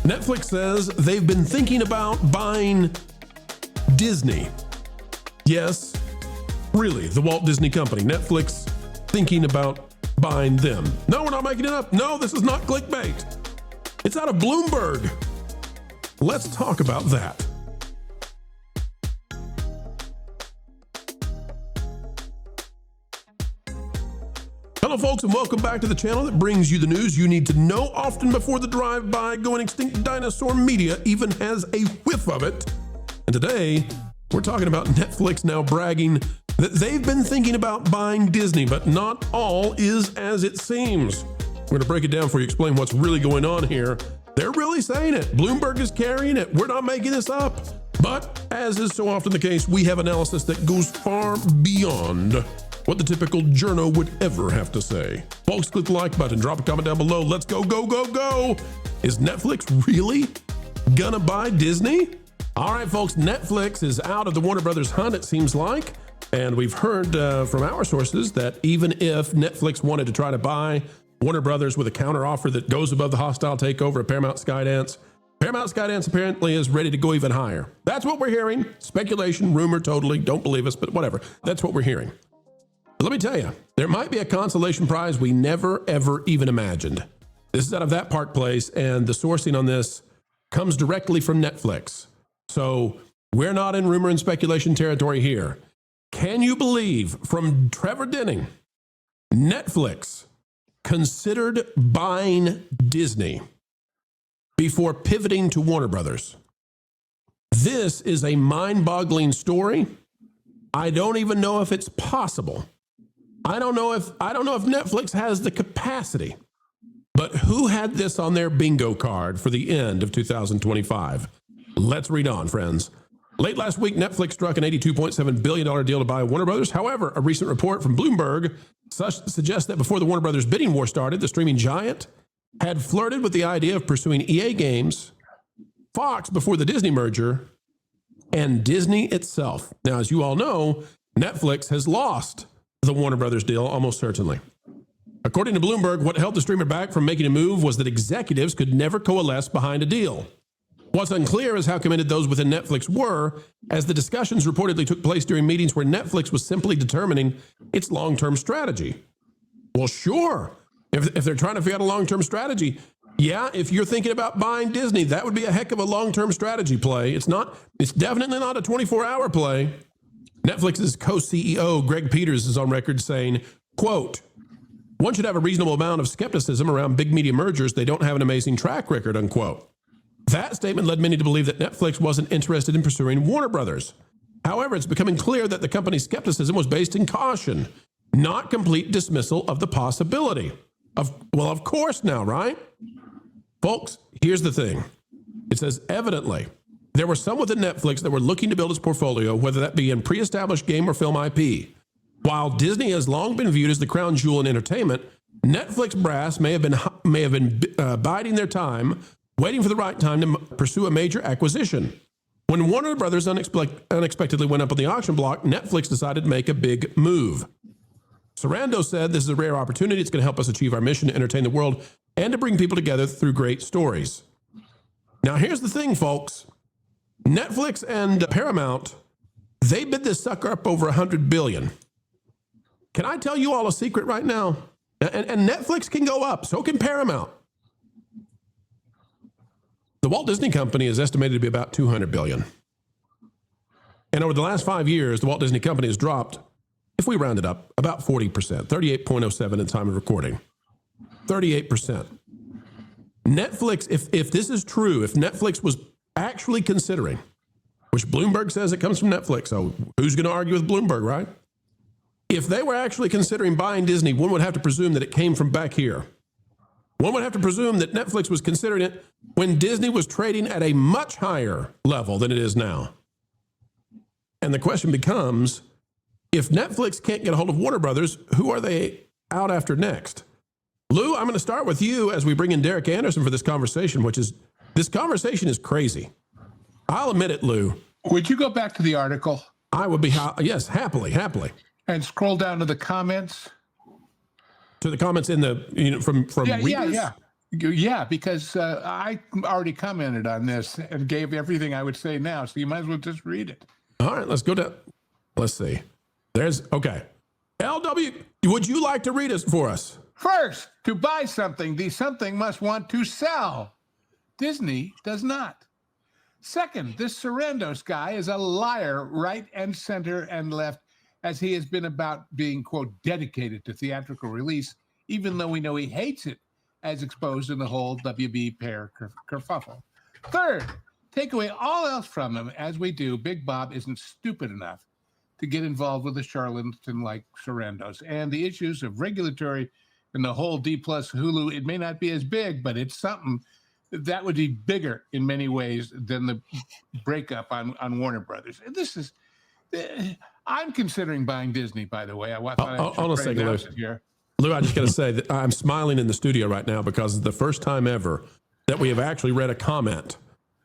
Netflix says they've been thinking about buying Disney. Yes, really, the Walt Disney Company. Netflix thinking about buying them. No, we're not making it up. No, this is not clickbait. It's out of Bloomberg. Let's talk about that. Hello, folks, and welcome back to the channel that brings you the news you need to know often before the drive-by going extinct dinosaur media even has a whiff of it. And today, we're talking about Netflix now bragging that they've been thinking about buying Disney, but not all is as it seems. We're going to break it down for you, explain what's really going on here. They're really saying it. Bloomberg is carrying it. We're not making this up. But as is so often the case, we have analysis that goes far beyond what the typical journo would ever have to say. Folks, click the like button, drop a comment down below. Let's go, go, go, go. Is Netflix really gonna buy Disney? All right, folks, Netflix is out of the Warner Brothers hunt, it seems like. And we've heard from our sources that even if Netflix wanted to try to buy Warner Brothers with a counteroffer that goes above the hostile takeover of Paramount Skydance apparently is ready to go even higher. That's what we're hearing. Speculation, rumor, totally. Don't believe us, but whatever. That's what we're hearing. But let me tell you, there might be a consolation prize we never, ever even imagined. This is out of That Park Place, and the sourcing on this comes directly from Netflix. So we're not in rumor and speculation territory here. Can you believe, from Trevor Denning, Netflix considered buying Disney before pivoting to Warner Brothers? This is a mind-boggling story. I don't even know if it's possible. I don't know if Netflix has the capacity, but who had this on their bingo card for the end of 2025? Let's read on, friends. Late last week, Netflix struck an $82.7 billion deal to buy Warner Brothers. However, a recent report from Bloomberg suggests that before the Warner Brothers bidding war started, the streaming giant had flirted with the idea of pursuing EA Games, Fox before the Disney merger, and Disney itself. Now, as you all know, Netflix has lost the Warner Brothers deal almost certainly. According to Bloomberg, what held the streamer back from making a move was that executives could never coalesce behind a deal. What's unclear is how committed those within Netflix were, as the discussions reportedly took place during meetings where Netflix was simply determining its long-term strategy. Well, sure. If they're trying to figure out a long-term strategy, yeah, if you're thinking about buying Disney, that would be a heck of a long-term strategy play. It's definitely not a 24-hour play. Netflix's co-CEO, Greg Peters, is on record saying, quote, "One should have a reasonable amount of skepticism around big media mergers. They don't have an amazing track record," unquote. That statement led many to believe that Netflix wasn't interested in pursuing Warner Brothers. However, it's becoming clear that the company's skepticism was based in caution, not complete dismissal of the possibility. Of course now, right? Folks, here's the thing. It says, evidently, there were some within Netflix that were looking to build its portfolio, whether that be in pre-established game or film IP. While Disney has long been viewed as the crown jewel in entertainment, Netflix brass may have been biding their time, waiting for the right time to pursue a major acquisition. When Warner Brothers unexpectedly went up on the auction block, Netflix decided to make a big move. Sarando said, "This is a rare opportunity. It's going to help us achieve our mission to entertain the world and to bring people together through great stories." Now, here's the thing, folks. Netflix and Paramount, they bid this sucker up over $100 billion. Can I tell you all a secret right now? And Netflix can go up, so can Paramount. The Walt Disney Company is estimated to be about $200 billion. And over the last 5 years, the Walt Disney Company has dropped, if we round it up, about 40%, 38.07 at the time of recording. 38%. Netflix, if this is true, if Netflix was actually considering, which Bloomberg says it comes from Netflix, so who's going to argue with Bloomberg, right? If they were actually considering buying Disney, one would have to presume that it came from back here. One would have to presume that Netflix was considering it when Disney was trading at a much higher level than it is now. And the question becomes, if Netflix can't get a hold of Warner Brothers, who are they out after next? Lou, I'm going to start with you as we bring in Derek Anderson for this conversation, this conversation is crazy. I'll admit it, Lou. Would you go back to the article? I would be, yes, happily. And scroll down to the comments. To the comments in the, from readers? Yeah, because I already commented on this and gave everything I would say now, so you might as well just read it. All right, let's go down. Let's see. Okay. LW, would you like to read it for us? First, to buy something, the something must want to sell. Disney does not. Second, this Sarandos guy is a liar right and center and left, as he has been about being, quote, dedicated to theatrical release, even though we know he hates it, as exposed in the whole WB pair kerfuffle. Third, take away all else from him, as we do. Big Bob isn't stupid enough to get involved with a charlatan like Sarandos. And the issues of regulatory and the whole D plus Hulu, it may not be as big, but it's something that would be bigger in many ways than the breakup on Warner Brothers. And this is, I'm considering buying Disney, by the way. I thought hold on a second, Lou, I just got to say that I'm smiling in the studio right now because it's the first time ever that we have actually read a comment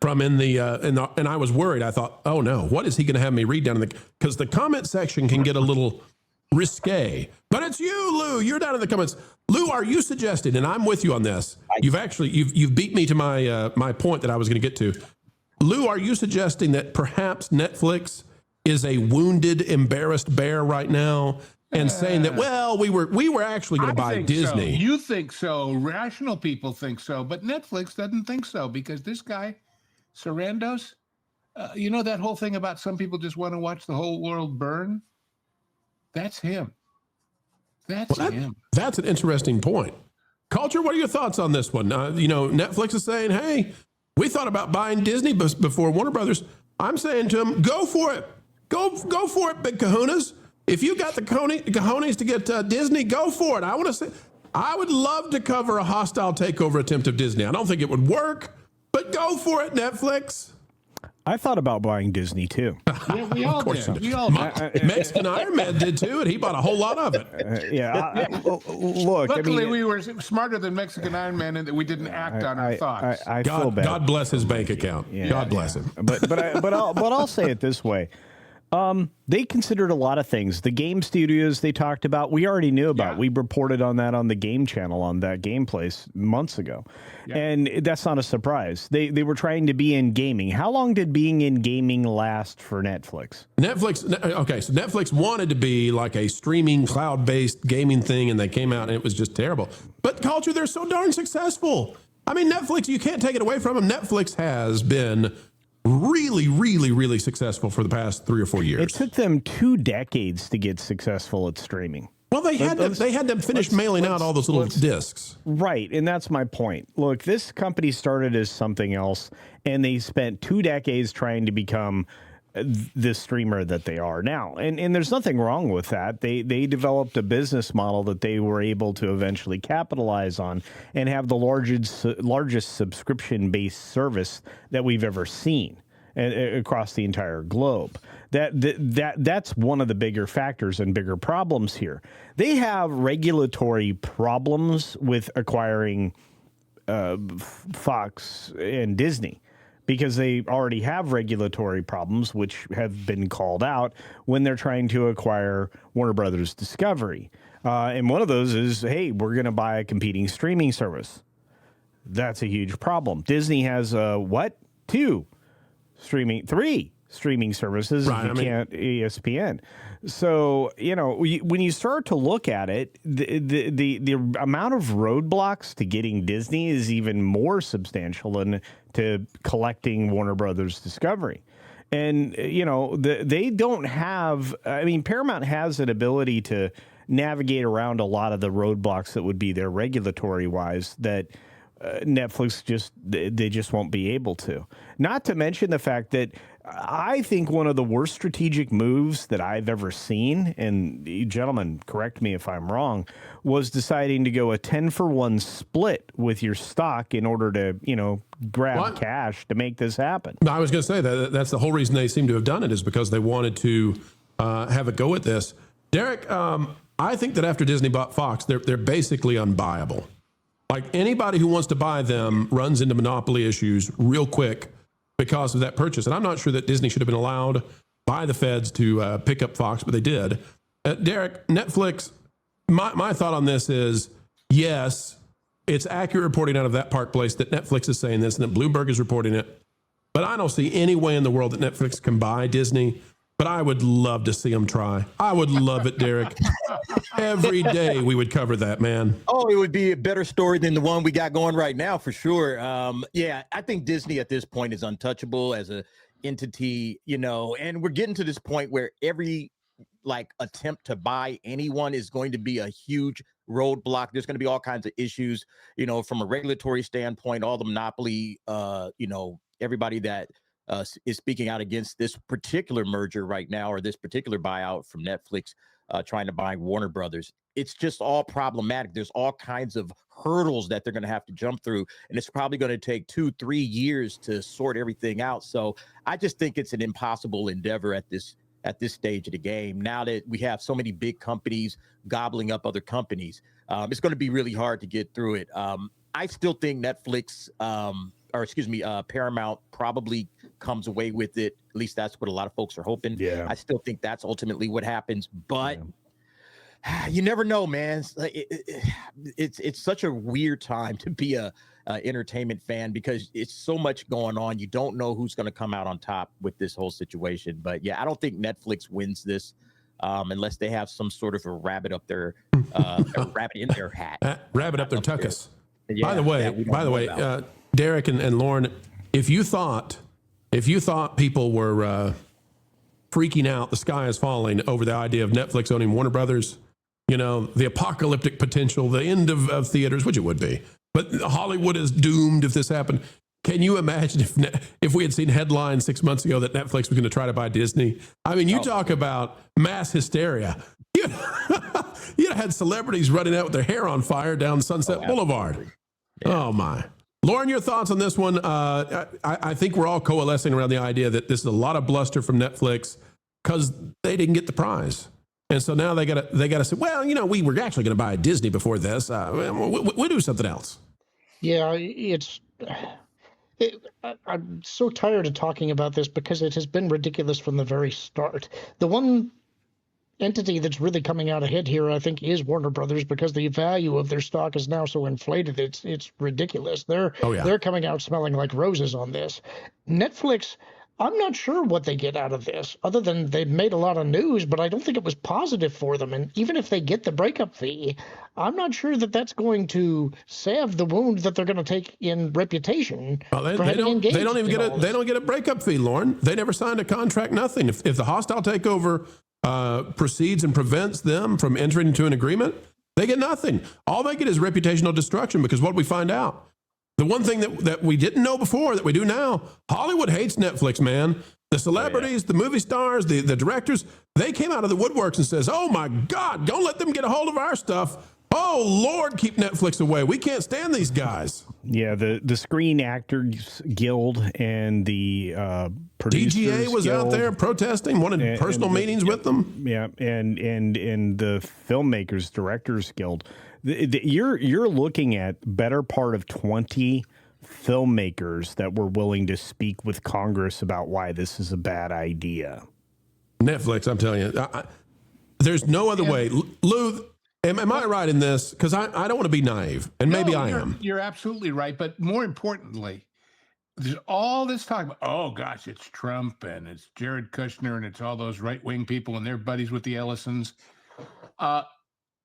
from and I was worried. I thought, oh no, what is he going to have me read down in because the comment section can get a little risque, but it's you, Lou, you're down in the comments. Lou, are you suggesting, and I'm with you on this, you've beat me to my point that I was going to get to. Lou, are you suggesting that perhaps Netflix is a wounded, embarrassed bear right now? And saying that, well, we were actually going to buy Disney. So. You think so. Rational people think so. But Netflix doesn't think so because this guy, Sarandos, you know that whole thing about some people just want to watch the whole world burn? That's him. That's him. That's an interesting point. Culture, what are your thoughts on this one? Netflix is saying, hey, we thought about buying Disney before Warner Brothers. I'm saying to them, go for it. Go for it, big kahunas. If you got the cojones to get Disney, go for it. I would love to cover a hostile takeover attempt of Disney. I don't think it would work, but go for it, Netflix. I thought about buying Disney too. Yeah, we all did. We all did. Mexican Iron Man did too, and he bought a whole lot of it. Look. Luckily, we were smarter than Mexican Iron Man, and that we didn't act on our thoughts. I feel bad. God bless his bank account. Yeah, God bless him. But I'll say it this way. They considered a lot of things. The game studios they talked about, we already knew about. Yeah. We reported on that on the Game Channel on that Game Place months ago. Yeah. And that's not a surprise. They were trying to be in gaming. How long did being in gaming last for Netflix? So Netflix wanted to be like a streaming cloud-based gaming thing, and they came out and it was just terrible. But Culture, they're so darn successful. I mean, Netflix, you can't take it away from them. Netflix has been really, really, really successful for the past 3 or 4 years. It took them 2 decades to get successful at streaming. Well, they had them finish mailing out all those little discs. Right, and that's my point. Look, this company started as something else, and they spent 2 decades trying to become the streamer that they are now. And there's nothing wrong with that. They developed a business model that they were able to eventually capitalize on and have the largest subscription-based service that we've ever seen across the entire globe. That's one of the bigger factors and bigger problems here. They have regulatory problems with acquiring Fox and Disney, because they already have regulatory problems, which have been called out when they're trying to acquire Warner Brothers Discovery. And one of those is, hey, we're going to buy a competing streaming service. That's a huge problem. Disney has, 3 streaming services, right, can't ESPN. So, when you start to look at it, the amount of roadblocks to getting Disney is even more substantial than to collecting Warner Brothers Discovery. And, they don't have, Paramount has an ability to navigate around a lot of the roadblocks that would be there regulatory wise that Netflix just won't be able to. Not to mention the fact that I think one of the worst strategic moves that I've ever seen, and you gentlemen, correct me if I'm wrong, was deciding to go a 10-for-1 split with your stock in order to, grab cash to make this happen. I was going to say that's the whole reason they seem to have done it, is because they wanted to have a go at this. Derek, I think that after Disney bought Fox, they're basically unbuyable. Like, anybody who wants to buy them runs into monopoly issues real quick because of that purchase. And I'm not sure that Disney should have been allowed by the feds to pick up Fox, but they did. Derek, Netflix, my thought on this is, yes, it's accurate reporting out of that Park Place that Netflix is saying this and that Bloomberg is reporting it. But I don't see any way in the world that Netflix can buy Disney. But I would love to see them try. I would love it, Derek. Every day we would cover that, man. Oh, it would be a better story than the one we got going right now, for sure. Yeah, I think Disney at this point is untouchable as a entity, and we're getting to this point where every attempt to buy anyone is going to be a huge roadblock. There's going to be all kinds of issues, from a regulatory standpoint, all the monopoly, everybody that is speaking out against this particular merger right now, or this particular buyout from Netflix trying to buy Warner Brothers. It's just all problematic. There's all kinds of hurdles that they're going to have to jump through, and it's probably going to take 2-3 years to sort everything out. So I just think it's an impossible endeavor at this stage of the game. Now that we have so many big companies gobbling up other companies, it's going to be really hard to get through it. I still think Netflix, Paramount probably comes away with it. At least that's what a lot of folks are hoping. Yeah. I still think that's ultimately what happens, but you never know, man. It's such a weird time to be a entertainment fan because it's so much going on. You don't know who's going to come out on top with this whole situation. But yeah, I don't think Netflix wins this unless they have some sort of a rabbit up their rabbit in their hat. Rabbit up their tuckus. Yeah, by the way, Derek and Lauren, if you thought people were freaking out, the sky is falling over the idea of Netflix owning Warner Brothers, the apocalyptic potential, the end of theaters, which it would be, but Hollywood is doomed if this happened. Can you imagine if we had seen headlines 6 months ago that Netflix was going to try to buy Disney? I mean, you talk about mass hysteria. You had celebrities running out with their hair on fire down Sunset Boulevard. Yeah. Oh, my. Lauren, your thoughts on this one? I think we're all coalescing around the idea that this is a lot of bluster from Netflix because they didn't get the prize. And so now they gotta say, well, we were actually going to buy Disney before this. We'll do something else. Yeah, I'm so tired of talking about this because it has been ridiculous from the very start. The one entity that's really coming out ahead here, I think, is Warner Brothers because the value of their stock is now so inflated. It's ridiculous. They're coming out smelling like roses on this. Netflix, I'm not sure what they get out of this other than they've made a lot of news, but I don't think it was positive for them. And even if they get the breakup fee, I'm not sure that that's going to salve the wound that they're going to take in reputation. Well, they don't get a breakup fee, Lauren. They never signed a contract, nothing. If the hostile takeover proceeds and prevents them from entering into an agreement, they get nothing. All they get is reputational destruction because what we find out, the one thing that we didn't know before that we do now, Hollywood hates Netflix, man. The celebrities, the movie stars, the directors, they came out of the woodworks and says, oh my God, don't let them get a hold of our stuff. Oh Lord, keep Netflix away. We can't stand these guys. Yeah, the Screen Actors Guild and the Producers DGA was Guild, out there protesting, wanted personal meetings with them. Yeah, and the Filmmakers Directors Guild. You're looking at better part of 20 filmmakers that were willing to speak with Congress about why this is a bad idea. Netflix, I'm telling you, there's no other way. Lou, am I right in this? Because I don't want to be naive, and maybe I am. You're absolutely right, but more importantly, there's all this talk about, oh gosh, it's Trump and it's Jared Kushner and it's all those right-wing people and they're buddies with the Ellisons.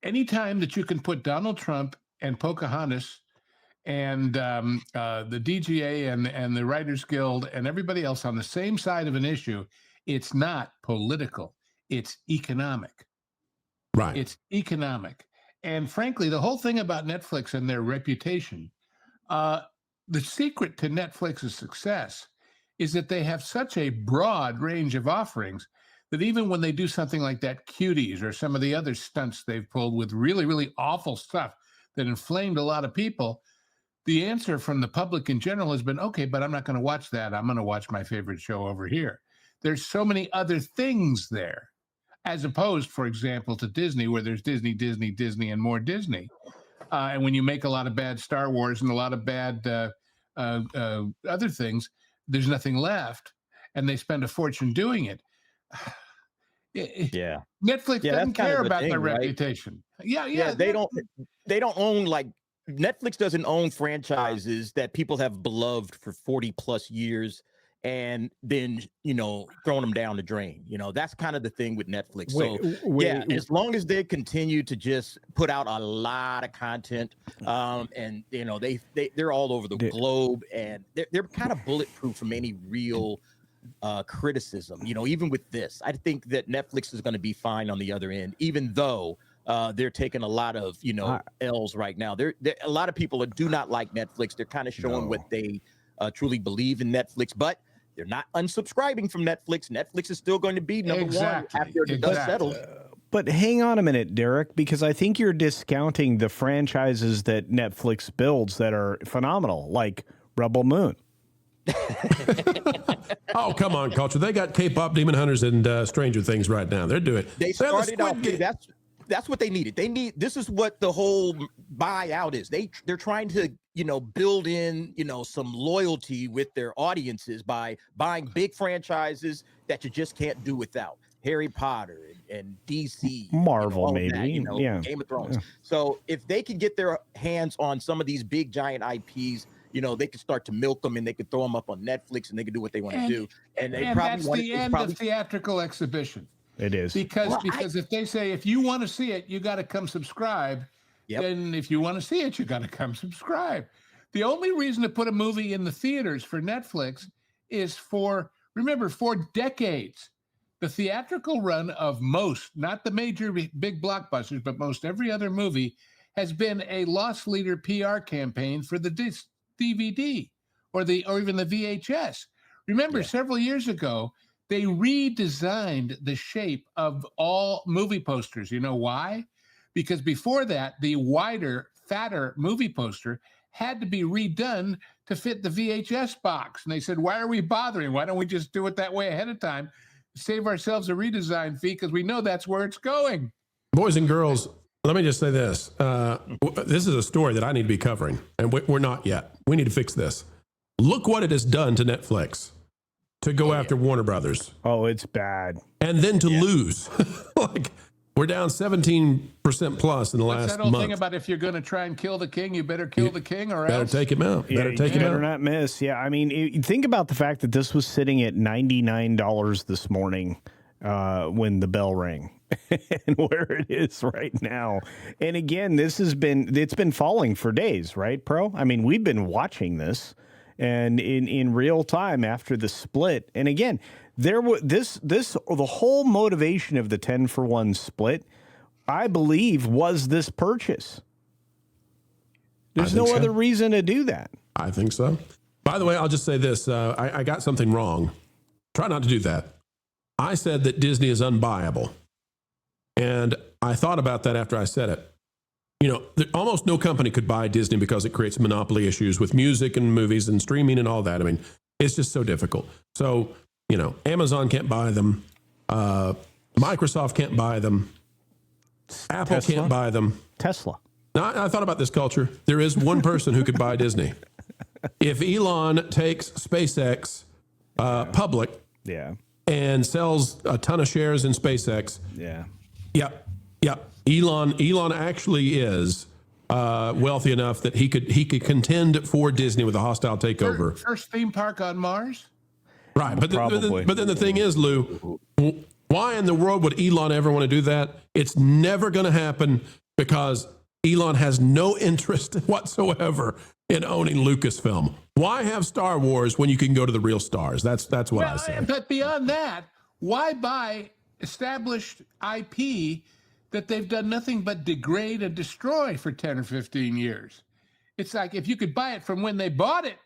Anytime that you can put Donald Trump and Pocahontas and the DGA and the Writers Guild and everybody else on the same side of an issue, it's not political. It's economic. Right. It's economic. And frankly, the whole thing about Netflix and their reputation, the secret to Netflix's success is that they have such a broad range of offerings that even when they do something like that Cuties or some of the other stunts they've pulled with really, really awful stuff that inflamed a lot of people, the answer from the public in general has been, okay, but I'm not going to watch that. I'm going to watch my favorite show over here. There's so many other things there, as opposed, for example, to Disney, where there's Disney, Disney, Disney, and more Disney. And when you make a lot of bad Star Wars and a lot of bad other things, there's nothing left, and they spend a fortune doing it. Yeah, Netflix doesn't care about their reputation. Yeah. They don't own like Netflix doesn't own franchises that people have beloved for 40 plus years and then, throwing them down the drain. That's kind of the thing with Netflix. Wait, as long as they continue to just put out a lot of content, and they're all over the globe, and they're kind of bulletproof from any real criticism. Even with this, I think that Netflix is going to be fine on the other end, even though they're taking a lot of L's right now. A lot of people do not like Netflix. They're kind of showing what they truly believe in Netflix, but they're not unsubscribing from Netflix. Netflix is still going to be number one after the dust settles. But hang on a minute, Derek, because I think you're discounting the franchises that Netflix builds that are phenomenal, like Rebel Moon. Oh, come on, Culture. They got K-pop Demon Hunters and Stranger Things right now. They're doing it. They started out. That's what they needed. This is what the whole buyout is. They're trying to, build in, some loyalty with their audiences by buying big franchises that you just can't do without. Harry Potter and DC, Marvel, maybe, that, Game of Thrones. Yeah. So if they can get their hands on some of these big giant IPs, they could start to milk them and they could throw them up on Netflix and they could do what they want to do. And that's the end of theatrical exhibition. It is because if they say, if you want to see it, you got to come subscribe. Yep. Then if you want to see it, you got to come subscribe. The only reason to put a movie in the theaters for Netflix is for decades, the theatrical run of most, not the major big blockbusters, but most every other movie has been a loss leader PR campaign for the DVD or even the VHS. Remember, several years ago, they redesigned the shape of all movie posters. You know why? Because before that, the wider, fatter movie poster had to be redone to fit the VHS box. And they said, why are we bothering? Why don't we just do it that way ahead of time? Save ourselves a redesign fee because we know that's where it's going. Boys and girls, let me just say this. This is a story that I need to be covering, and we're not yet. We need to fix this. Look what it has done to Netflix to go after Warner Brothers. Oh, it's bad. And then to lose. We're down 17% plus in the last month. What's that old thing about if you're going to try and kill the king, you better kill the king or better else? Take him out. Better take him out. Better not miss. Yeah, I mean, think about the fact that this was sitting at $99 this morning when the bell rang and where it is right now. And again, it's been falling for days, right, Pro? I mean, we've been watching this and in real time after the split. And again, the whole motivation of the 10-for-1 split, I believe, was this purchase. There's no other reason to do that. I think so. By the way, I'll just say this. I got something wrong. Try not to do that. I said that Disney is unbuyable. And I thought about that after I said it. Almost no company could buy Disney because it creates monopoly issues with music and movies and streaming and all that. I mean, it's just so difficult. So, Amazon can't buy them. Microsoft can't buy them. Apple can't buy them. Tesla. Now, I thought about this, Culture. There is one person who could buy Disney. If Elon takes SpaceX public and sells a ton of shares in SpaceX. Yep. Elon actually is wealthy enough that he could contend for Disney with a hostile takeover. First theme park on Mars? Right, but then the thing is, Lou, why in the world would Elon ever want to do that? It's never going to happen because Elon has no interest whatsoever in owning Lucasfilm. Why have Star Wars when you can go to the real stars? That's what I say. But beyond that, why buy established IP that they've done nothing but degrade and destroy for 10 or 15 years? It's like if you could buy it from when they bought it,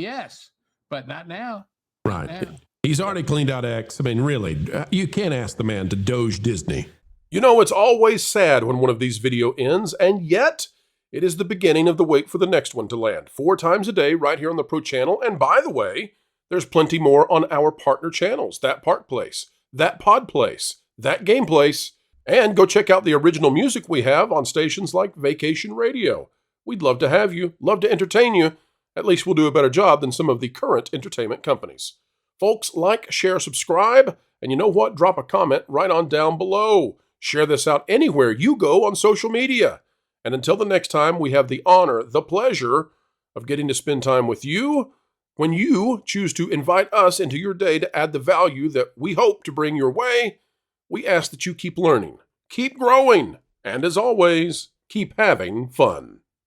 yes, but not now. Right. Now. He's already cleaned out X. I mean, really, you can't ask the man to doge Disney. It's always sad when one of these video ends, and yet it is the beginning of the wait for the next one to land. 4 times a day right here on the Pro Channel. And by the way, there's plenty more on our partner channels. That Park Place, That Pod Place, That Game Place, and go check out the original music we have on stations like Vacation Radio. We'd love to have you, love to entertain you. At least we'll do a better job than some of the current entertainment companies. Folks, like, share, subscribe, and you know what? Drop a comment right on down below. Share this out anywhere you go on social media. And until the next time, we have the honor, the pleasure of getting to spend time with you when you choose to invite us into your day to add the value that we hope to bring your way. We ask that you keep learning, keep growing, and as always, keep having fun.